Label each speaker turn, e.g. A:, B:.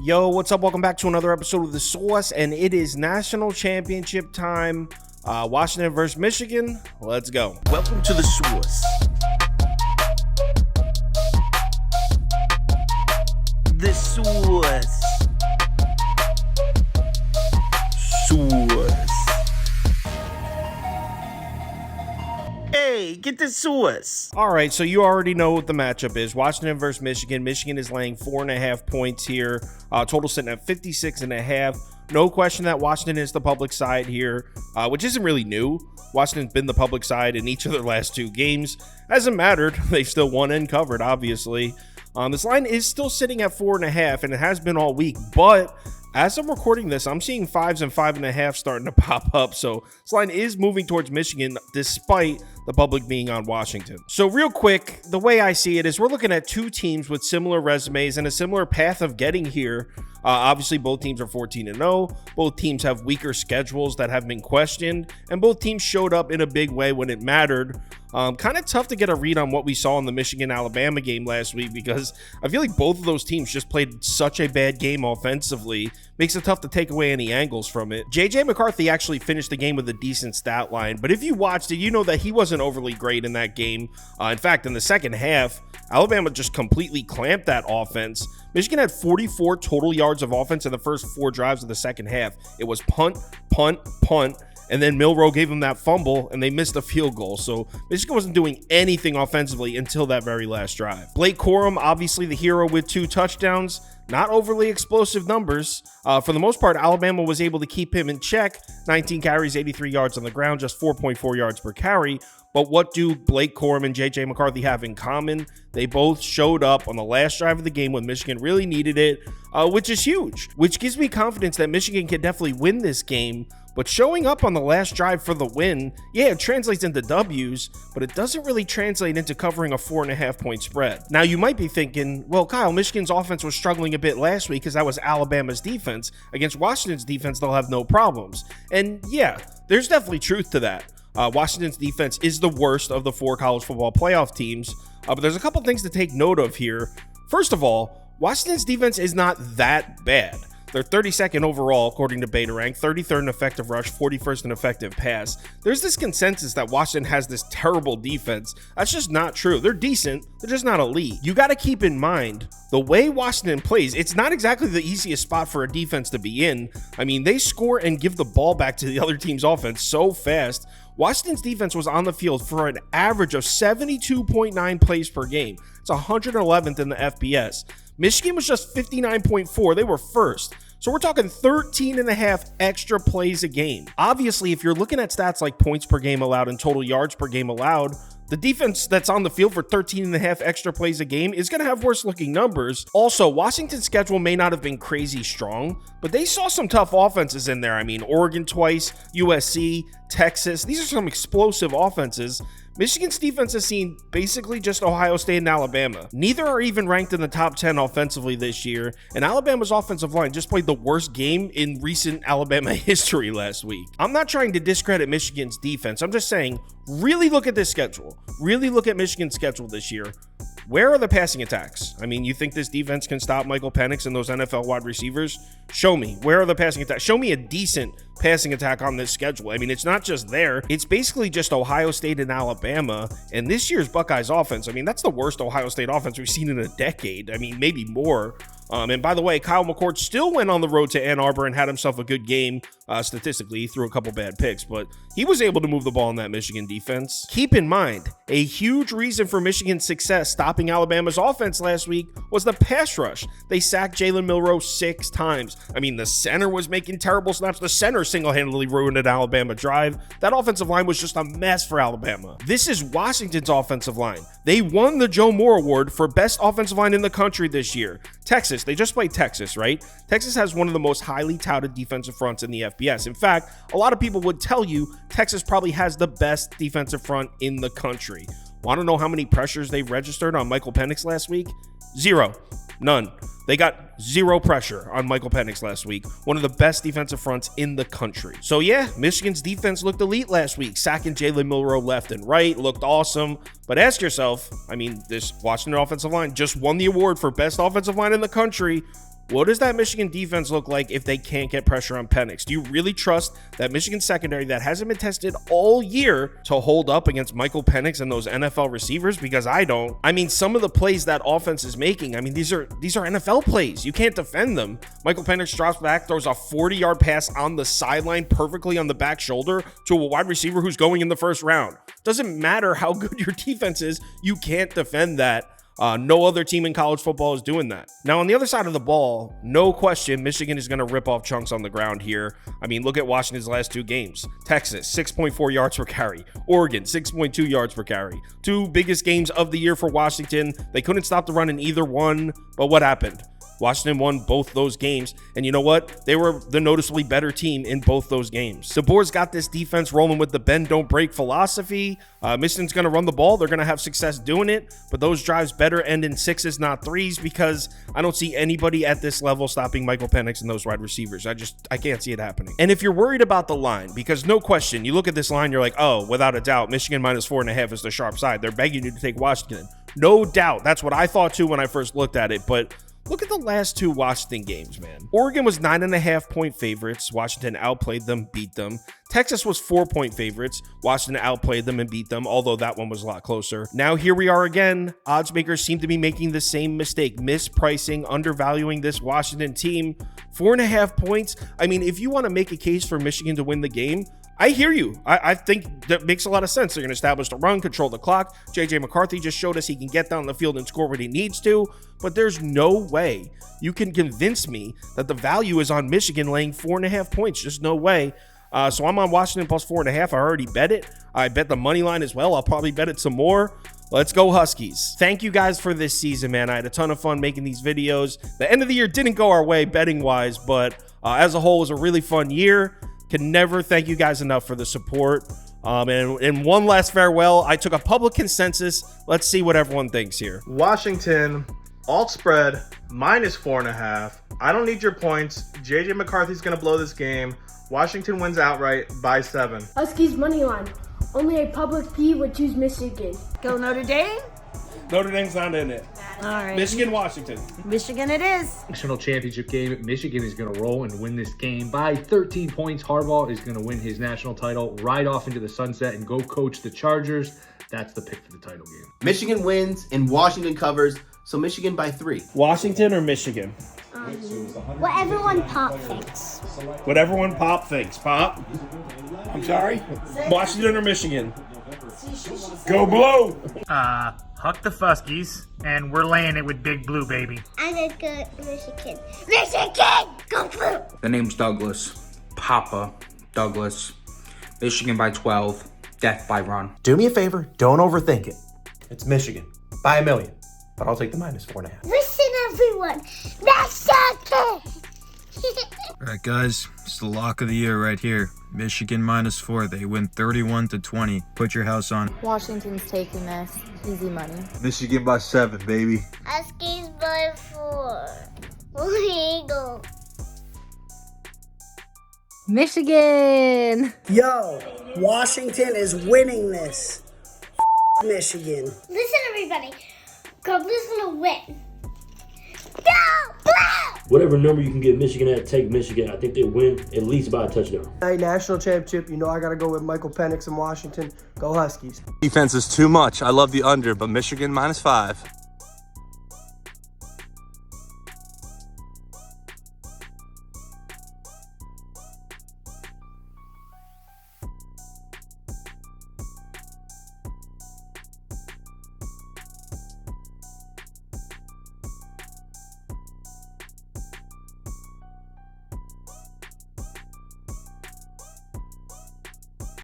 A: Yo, what's up? Welcome back to another episode of The Sauce, and it is national championship time. Washington versus Michigan. Let's go.
B: Welcome to The Sauce. The Sauce. Sauce. Hey, get the sauce.
A: All right, so you already know what the matchup is. Washington versus Michigan. Michigan is laying 4.5 points here. Total sitting at 56.5. No question that Washington is the public side here, which isn't really new. Washington's been the public side in each of their last two games. Hasn't mattered. They've still won and covered, obviously. This line is still sitting at 4.5, and it has been all week, but as I'm recording this, I'm seeing 5s and 5.5 starting to pop up. So this line is moving towards Michigan despite the public being on Washington. So real quick, the way I see it is we're looking at two teams with similar resumes and a similar path of getting here. Obviously, both teams are 14-0. Both teams have weaker schedules that have been questioned, and both teams showed up in a big way when it mattered. Kind of tough to get a read on what we saw in the Michigan-Alabama game last week because I feel like both of those teams just played such a bad game offensively. Makes it tough to take away any angles from it. JJ McCarthy actually finished the game with a decent stat line, but if you watched it, you know that he wasn't overly great in that game. In fact, in the second half, Alabama just completely clamped that offense. Michigan had 44 total yards of offense in the first 4 drives of the second half. It was punt, punt, punt, and then Milroe gave them that fumble, and they missed a field goal. So Michigan wasn't doing anything offensively until that very last drive. Blake Corum, obviously the hero with 2 touchdowns. Not overly explosive numbers. For the most part, Alabama was able to keep him in check. 19 carries, 83 yards on the ground, just 4.4 yards per carry. But what do Blake Corum and JJ McCarthy have in common? They both showed up on the last drive of the game when Michigan really needed it, which is huge, which gives me confidence that Michigan can definitely win this game. But showing up on the last drive for the win, yeah, it translates into W's, but it doesn't really translate into covering a 4.5 point spread. Now, you might be thinking, well, Kyle, Michigan's offense was struggling a bit last week because that was Alabama's defense. Against Washington's defense, they'll have no problems. And yeah, there's definitely truth to that. Washington's defense is the worst of the 4 college football playoff teams, but there's a couple things to take note of here. First of all, Washington's defense is not that bad. They're 32nd overall, according to Beta Rank, 33rd in effective rush, 41st in effective pass. There's this consensus that Washington has this terrible defense. That's just not true. They're decent. They're just not elite. You got to keep in mind, the way Washington plays, it's not exactly the easiest spot for a defense to be in. I mean, they score and give the ball back to the other team's offense so fast. Washington's defense was on the field for an average of 72.9 plays per game. It's 111th in the FBS. Michigan was just 59.4. They were first. So we're talking 13.5 extra plays a game. Obviously, if you're looking at stats like points per game allowed and total yards per game allowed, the defense that's on the field for 13.5 extra plays a game is going to have worse looking numbers. Also, Washington's schedule may not have been crazy strong, but they saw some tough offenses in there. I mean, Oregon twice, USC, Texas. These are some explosive offenses. Michigan's defense has seen basically just Ohio State and Alabama. Neither are even ranked in the top 10 offensively this year, and Alabama's offensive line just played the worst game in recent Alabama history last week. I'm not trying to discredit Michigan's defense. I'm just saying, really look at this schedule. Really look at Michigan's schedule this year. Where are the passing attacks? I mean, you think this defense can stop Michael Penix and those NFL wide receivers? Show me. Where are the passing attacks? Show me a decent passing attack on this schedule. I mean, it's not just there. It's basically just Ohio State and Alabama. And this year's Buckeyes offense, I mean, that's the worst Ohio State offense we've seen in a decade. I mean, maybe more. And by the way, Kyle McCord still went on the road to Ann Arbor and had himself a good game. Statistically, he threw a couple bad picks, but he was able to move the ball in that Michigan defense. Keep in mind, a huge reason for Michigan's success stopping Alabama's offense last week was the pass rush. They sacked Jalen Milroe 6 times. I mean, the center was making terrible snaps. The center single-handedly ruined an Alabama drive. That offensive line was just a mess for Alabama. This is Washington's offensive line. They won the Joe Moore Award for best offensive line in the country this year. Texas, they just played Texas, right? Texas has one of the most highly touted defensive fronts in the FBS. In fact, a lot of people would tell you Texas probably has the best defensive front in the country. Want to know how many pressures they registered on Michael Penix last week? 0. None. They got 0 pressure on Michael Penix last week. One of the best defensive fronts in the country. So yeah, Michigan's defense looked elite last week. Sacking Jalen Milroe left and right looked awesome. But ask yourself, I mean, this Washington offensive line just won the award for best offensive line in the country. What does that Michigan defense look like if they can't get pressure on Penix? Do you really trust that Michigan secondary that hasn't been tested all year to hold up against Michael Penix and those NFL receivers? Because I don't. I mean, some of the plays that offense is making, I mean, these are NFL plays. You can't defend them. Michael Penix drops back, throws a 40-yard pass on the sideline perfectly on the back shoulder to a wide receiver who's going in the first round. Doesn't matter how good your defense is, you can't defend that. No other team in college football is doing that. Now, on the other side of the ball, no question, Michigan is going to rip off chunks on the ground here. I mean, look at Washington's last 2 games. Texas, 6.4 yards per carry. Oregon, 6.2 yards per carry. 2 biggest games of the year for Washington. They couldn't stop the run in either one, but what happened? Washington won both those games, and you know what? They were the noticeably better team in both those games. The board's got this defense rolling with the bend, don't break philosophy. Michigan's going to run the ball. They're going to have success doing it, but those drives better end in 6s, not 3s, because I don't see anybody at this level stopping Michael Penix and those wide receivers. I can't see it happening. And if you're worried about the line, because no question, you look at this line, you're like, oh, without a doubt, Michigan minus 4.5 is the sharp side. They're begging you to take Washington. No doubt. That's what I thought too when I first looked at it, but look at the last 2 Washington games, man. Oregon was 9.5-point favorites. Washington outplayed them, beat them. Texas was 4-point favorites. Washington outplayed them and beat them, although that one was a lot closer. Now here we are again. Odds makers seem to be making the same mistake, mispricing, undervaluing this Washington team. 4.5 points. I mean, if you want to make a case for Michigan to win the game, I hear you. I think that makes a lot of sense. They're going to establish the run, control the clock. JJ McCarthy just showed us he can get down the field and score when he needs to, but there's no way you can convince me that the value is on Michigan laying 4.5 points. Just no way. So I'm on Washington plus 4.5. I already bet it. I bet the money line as well. I'll probably bet it some more. Let's go Huskies. Thank you guys for this season, man. I had a ton of fun making these videos. The end of the year didn't go our way betting wise, but as a whole, it was a really fun year. Can never thank you guys enough for the support. And one last farewell. I took a public consensus. Let's see what everyone thinks here.
C: Washington, alt spread, minus 4.5. I don't need your points. JJ McCarthy's going to blow this game. Washington wins outright by 7.
D: Huskies money line. Only a public fee would choose Michigan.
E: Go Notre Dame?
A: Notre Dame's not in it.
E: All right.
A: Michigan, Washington.
E: Michigan it is.
F: National championship game. Michigan is going to roll and win this game by 13 points. Harbaugh is going to win his national title, ride off into the sunset, and go coach the Chargers. That's the pick for the title game.
G: Michigan wins and Washington covers, so Michigan by 3.
A: Washington or Michigan?
H: What everyone Pop thinks.
A: What everyone Pop thinks. Pop? I'm sorry? Washington or Michigan? Go Blue!
I: Huck the Fuskies, and we're laying it with Big Blue, baby.
H: I'm gonna go Michigan. Michigan! Go Blue!
J: The name's Douglas. Papa Douglas. Michigan by 12. Death by run.
K: Do me a favor, don't overthink it. It's Michigan by 1 million, but I'll take the minus 4.5.
H: Listen, everyone. Michigan!
L: All right, guys, it's the lock of the year right here. Michigan minus 4. They win 31-20. Put your house on.
M: Washington's taking this. Easy money.
N: Michigan by 7, baby.
H: Huskies by 4. Eagle.
M: Michigan!
O: Yo, Washington is winning this. Michigan.
H: Listen, everybody. Go Blue's gonna win. Go Blue!
P: Whatever number you can get Michigan at, take Michigan. I think they win at least by a touchdown.
O: National championship, you know I got to go with Michael Penix in Washington. Go Huskies.
Q: Defense is too much. I love the under, but Michigan minus 5.